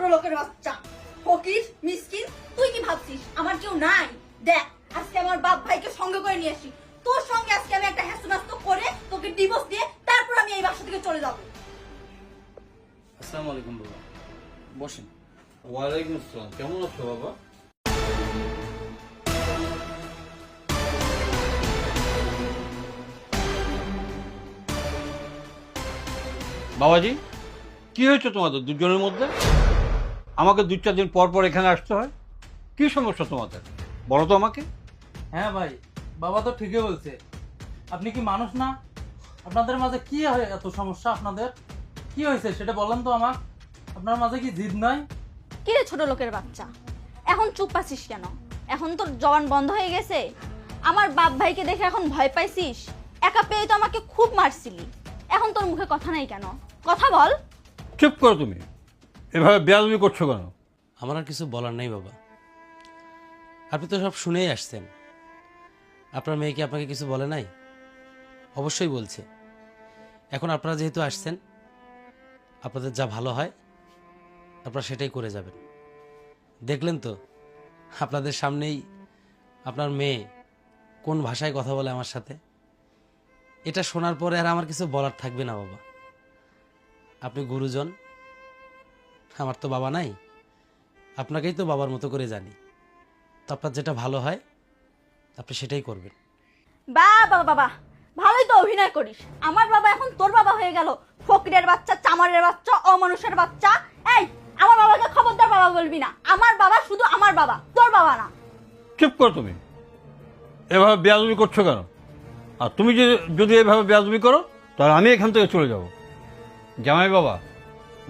ছোট লোকের বাচ্চা, ফকির মিসকিন। তুই কি ভাবছিস আমার কেউ নাই? দেখ আজকে আমার বাপ ভাইকে সঙ্গে করে নিয়ে আসি। তোর সঙ্গে আজকে আমি একটা হ্যাসনাস্ত করে তোকে ডিভোর্স দিয়ে তারপর আমি এই বাসা থেকে চলে যাব। আসসালামু আলাইকুম বাবা, বসেন। ওয়ালাইকুম আসসালাম। কেমন আছো বাবা? বাবাজি, কি হয়েছে তোমাদের দুজনের মধ্যে? আমাকে 2-4 দিন পর পর এখানে আসতে হয়, কি সমস্যা তোমাদের বলো তো আমাকে। হ্যাঁ ভাই, বাবা তো ঠিকই বলছে। আপনি কি মানুষ না? আপনাদের মাঝে কি এত সমস্যা? আপনাদের কি হয়েছে সেটা বলেন তো আমার। আপনার মাঝে কি জিদ নাই? কি রে ছোট লোকের বাচ্চা, এখন চুপ আছিস কেন? এখন তোর জবান বন্ধ হয়ে গেছে? আমার বাপ ভাইকে দেখে এখন ভয় পাইছিস? একা পেয়ে তো আমাকে খুব মারছিলি, এখন তোর মুখে কথা নাই কেন? কথা বল। চুপ করো তুমি, এভাবে বেয়াদবি করছো কেন? আমার আর কিছু বলার নেই বাবা, আপনি তো সব শুনেই আসছেন। আপনার মেয়ে কি আপনাকে কিছু বলে নাই? অবশ্যই বলছে। এখন আপনারা যেহেতু আসছেন, আপনাদের যা ভালো হয় আপনারা সেটাই করে যাবেন। দেখলেন তো আপনাদের সামনেই আপনার মেয়ে কোন ভাষায় কথা বলে আমার সাথে। এটা শোনার পরে আর আমার কিছু বলার থাকবে না বাবা। আপনি গুরুজন, আমার তো বাবা নাই, আপনাকেই তো বাবার মতো করে জানি। তো আপনার যেটা ভালো হয় আপনি সেটাই করবেন। বাবা বাবা, ভালোই তো অভিনয় করিস। আমার বাবা এখন তোর বাবা হয়ে গেল। ফকিরের বাচ্চা, চামারের বাচ্চা, অমানুষের বাচ্চা। এই, আমার বাবাকে খবরদার বাবা বলবি না। আমার বাবা শুধু আমার বাবা, তোর বাবা না। চুপ করো তুমি, এভাবে বেয়াদবি করছো কেন? আর তুমি যদি এভাবে বেয়াদবি করো তাহলে আমি এখান থেকে চলে যাব। জামাই বাবা,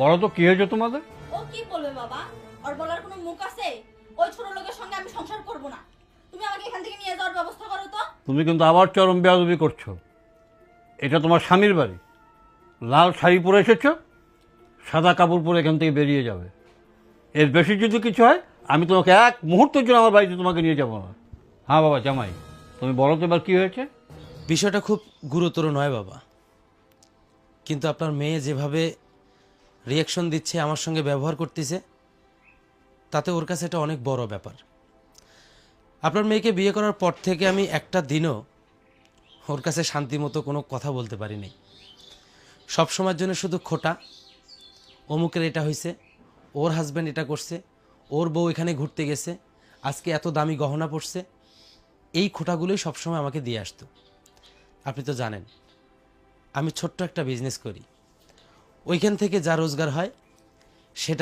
বলো তো কি হয়েছে তোমাদের? ও কি বলবে বাবা? ওর বলার কোনো মুখ আছে? ওই ছোট লোকের সঙ্গে আমি সংসার করব না। তুমি আমাকে এখান থেকে নিয়ে যাওয়ার ব্যবস্থা করো তো। তুমি কিন্তু আবার চরম বেয়াদবি করছো। এটা তোমার স্বামীর বাড়ি। লাল শাড়ি পরে এসেছো, সাদা কাপড় পরে এখান থেকে বেরিয়ে যাবে। এর বেশি যদি কিছু হয় আমি তোমাকে এক মুহূর্তের জন্য আমার বাড়িতে তোমাকে নিয়ে যাব না। হ্যাঁ বাবা জামাই, তুমি বলো তো এবার কী হয়েছে? বিষয়টা খুব গুরুতর নয় বাবা, কিন্তু আপনার মেয়ে যেভাবে রিয়াকশন দিচ্ছে, আমার সঙ্গে ব্যবহার করতেছে, তাতে ওর কাছে এটা অনেক বড় ব্যাপার। আপনার মেয়েকে বিয়ে করার পর থেকে আমি একটা দিনও ওর কাছে শান্তিমতো কোনো কথা বলতে পারিনি। সব সময়ের জন্য শুধু খোটা, অমুকের এটা হয়েছে, ওর হাজব্যান্ড এটা করছে, ওর বউ এখানে ঘুরতে গেছে, আজকে এত দামি গহনা পড়ছে। এই খোটাগুলোই সবসময় আমাকে দিয়ে আসতো। আপনি তো জানেন আমি ছোট্ট একটা বিজনেস করি, ওইখান থেকে যা রোজগার হয় সেটা